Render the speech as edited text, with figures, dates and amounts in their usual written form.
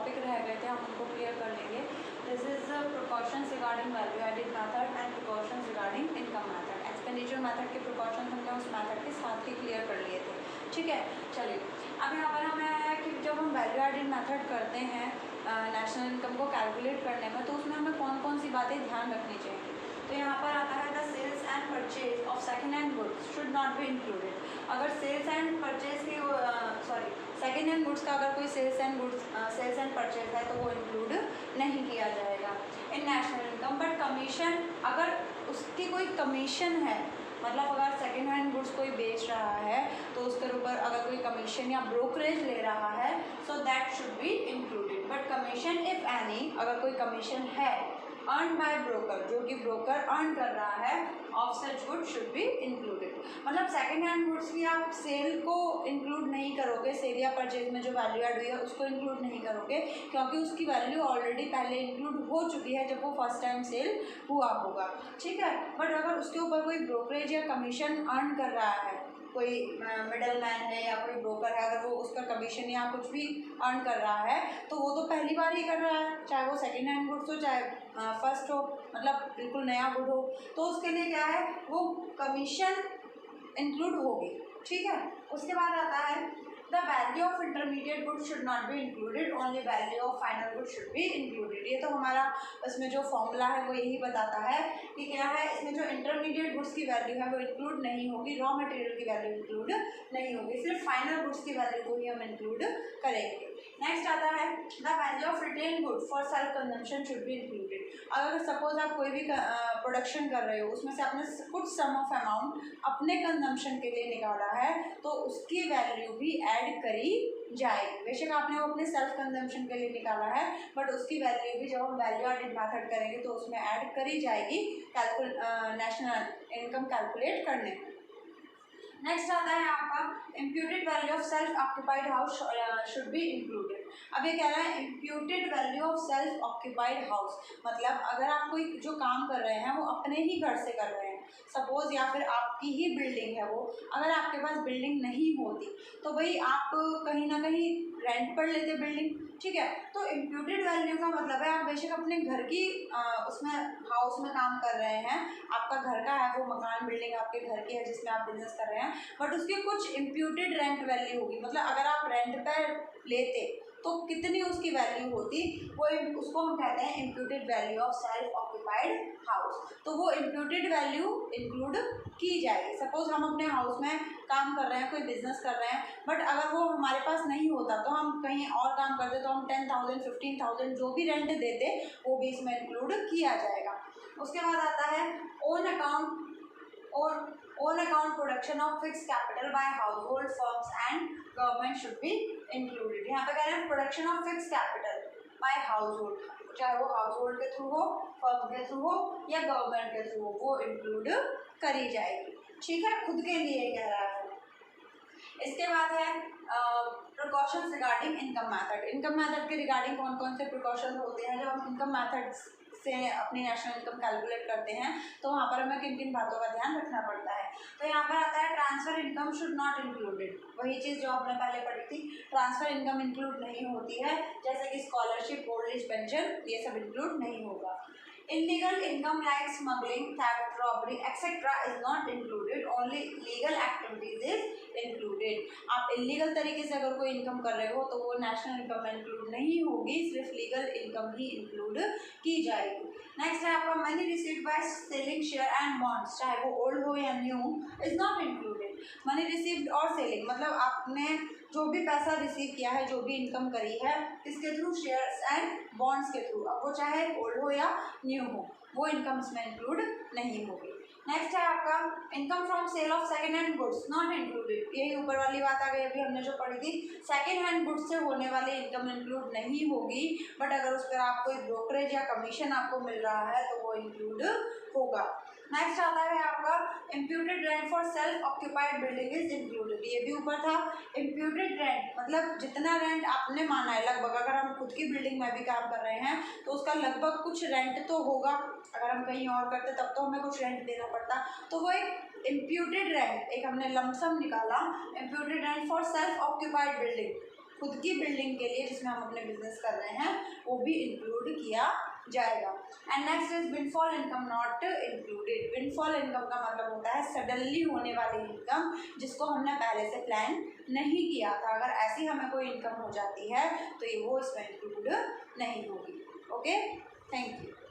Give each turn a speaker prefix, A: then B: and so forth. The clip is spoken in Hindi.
A: टॉपिक रह गए थे हम उनको क्लियर कर लेंगे। This is precautions regarding value added method and precautions regarding income method. Expenditure method के प्रिकॉशंस हमने उस मेथड के साथ ही क्लियर कर लिए थे, ठीक है। चलिए अब यहाँ पर हमें आया कि जब हम वैल्यू एडेड मेथड करते हैं नेशनल इनकम को कैलकुलेट करने में, तो उसमें हमें कौन कौन सी बातें ध्यान रखनी चाहिए। तो यहाँ पर आता है the sales and purchase of second hand goods should not be included. अगर सेल्स एंड परचेज की सेकेंड हैंड गुड्स का अगर कोई सेल्स एंड परचेज है तो वो इंक्लूड नहीं किया जाएगा इन नेशनल इनकम। बट कमीशन, अगर उसकी कोई कमीशन है, मतलब अगर सेकेंड हैंड गुड्स कोई बेच रहा है तो उसके ऊपर अगर कोई कमीशन या ब्रोकरेज ले रहा है so that should be included. But commission if any, अगर कोई कमीशन है अर्न बाय ब्रोकर, जो कि ब्रोकर अर्न कर रहा है of such good should be included. मतलब सेकेंड हैंड गुड्स की आप सेल को इंक्लूड नहीं करोगे, सेल या परचेज में जो वैल्यू ऐड हुई है उसको इंक्लूड नहीं करोगे, क्योंकि उसकी वैल्यू ऑलरेडी पहले इंक्लूड हो चुकी है जब वो फर्स्ट टाइम सेल हुआ होगा, ठीक है। बट अगर उसके ऊपर कोई ब्रोकरेज या कमीशन अर्न कर रहा है, कोई मिडल मैन है या कोई ब्रोकर है, अगर वो उसका कमीशन या कुछ भी अर्न कर रहा है तो वो तो पहली बार ही कर रहा है, चाहे वो सेकेंड हैंड गुड्स हो चाहे फर्स्ट हो, मतलब बिल्कुल नया गुड हो, तो उसके लिए क्या है वो कमीशन इंक्लूड होगी, ठीक है। उसके बाद आता है the value of intermediate good should not be included, only value of final good should be included. ये तो हमारा इसमें जो फॉर्मूला है वो यही बताता है कि क्या है, इसमें जो इंटरमीडिएट गुड्स की वैल्यू है वो इंक्लूड नहीं होगी, रॉ मटेरियल की वैल्यू इंक्लूड नहीं होगी, सिर्फ फाइनल गुड्स की वैल्यू को ही हम इंक्लूड करेंगे। नेक्स्ट आता है the value of retained good for self consumption should be included. अगर सपोज आप कोई भी प्रोडक्शन कर रहे हो, उसमें से आपने कुछ सम ऑफ अमाउंट अपने कंजम्पशन के लिए निकाला है तो उसकी वैल्यू भी ऐड करी जाएगी। बेशक आपने वो अपने सेल्फ कंजम्पशन के लिए निकाला है बट उसकी वैल्यू भी जब हम वैल्यू एडेड मेथड करेंगे तो उसमें ऐड करी जाएगी नेशनल इनकम कैलकुलेट करने में। नेक्स्ट आता है आपका imputed value of self occupied house should be included. अब ये कह रहा है imputed value of self occupied house, मतलब अगर आप कोई जो काम कर रहे हैं वो अपने ही घर से कर रहे हैं सपोज, या फिर आपकी ही बिल्डिंग है वो, अगर आपके पास बिल्डिंग नहीं होती तो भाई आप कहीं ना कहीं रेंट पर लेते बिल्डिंग, ठीक है। तो इम्प्यूटेड वैल्यू का मतलब है आप बेशक अपने घर की उसमें हाउस में काम कर रहे हैं, आपका घर का है वो मकान, बिल्डिंग आपके घर की है जिसमें आप बिजनेस कर रहे हैं, बट उसकी कुछ इम्प्यूटेड रेंट वैल्यू होगी, मतलब अगर आप रेंट पर लेते तो कितनी उसकी वैल्यू होती, वो उसको हम कहते हैं imputed value of self occupied house. तो वो इम्प्यूटेड वैल्यू इंक्लूड की जाएगी। सपोज हम अपने हाउस में काम कर रहे हैं, कोई बिजनेस कर रहे हैं, बट अगर वो हमारे पास नहीं होता तो हम कहीं और काम करते तो हम 10,000 15,000 जो भी रेंट देते वो भी इसमें इंक्लूड किया जाएगा। उसके बाद आता है own account production of fix capital by house hold firms and government should be included. यहाँ पे कह रहे हैं production of fix capital by house hold, चाहे वो हाउस होल्ड के थ्रू हो, फर्म के थ्रू हो या गवर्नमेंट के थ्रू हो, वो इंक्लूड करी जाएगी, ठीक है, खुद के लिए कह रहा है। इसके बाद है precautions regarding income method. Income method के रिगार्डिंग कौन कौन से प्रिकॉशंस होते हैं जब हम इनकम मेथड से अपनी नेशनल इनकम कैलकुलेट करते हैं, तो वहाँ पर हमें किन किन बातों का ध्यान रखना पड़ता है। तो यहाँ पर आता है transfer income should not included, वही चीज़ जो आपने पहले पढ़ी थी, ट्रांसफर इनकम इंक्लूड नहीं होती है, जैसे कि स्कॉलरशिप, ओल्ड एज पेंशन, ये सब इंक्लूड नहीं होगा। Illegal income like smuggling, theft, robbery, etc. is not included. Only legal activities is included. आप इलीगल तरीके से अगर कोई इनकम कर रहे हो तो वो नेशनल इनकम में इंक्लूड नहीं होगी, सिर्फ लीगल इनकम ही इंक्लूड की जाएगी। नेक्स्ट है आपका money received by selling share and bonds, चाहे वो ओल्ड हो या new, is not included. Money received और सेलिंग मतलब आपने जो भी पैसा रिसीव किया है, जो भी इनकम करी है, किसके थ्रू, शेयर्स एंड बॉन्ड्स के थ्रू, अब वो चाहे ओल्ड हो या न्यू हो, वो इनकम इसमें इंक्लूड नहीं होगी। नेक्स्ट है आपका income from sale of second hand goods not included. यही ऊपर वाली बात आ गई अभी हमने जो पढ़ी थी, सेकेंड हैंड गुड्स से होने वाली इनकम इंक्लूड नहीं होगी, बट अगर उस पर आप कोई ब्रोकरेज या कमीशन आपको मिल रहा है तो वो इंक्लूड होगा। नेक्स्ट आता है आपका imputed rent for self occupied building is included. ये भी ऊपर था, इम्प्यूटेड रेंट मतलब जितना रेंट आपने माना है लगभग, अगर हम खुद की बिल्डिंग में भी काम कर रहे हैं तो उसका लगभग कुछ रेंट तो होगा, अगर हम कहीं और करते तब तो हमें कुछ रेंट देना पड़ता, तो वो एक इम्प्यूटेड रेंट, एक हमने लमसम निकाला, imputed rent for self occupied building, खुद की बिल्डिंग के लिए जिसमें हम अपने बिजनेस कर रहे हैं वो भी इंक्लूड किया जाएगा। And next is windfall income not included. Windfall income का मतलब होता है सडनली होने वाली इनकम जिसको हमने पहले से प्लान नहीं किया था। अगर ऐसी हमें कोई इनकम हो जाती है तो ये वो इसमें इंक्लूड नहीं होगी। Okay, thank you.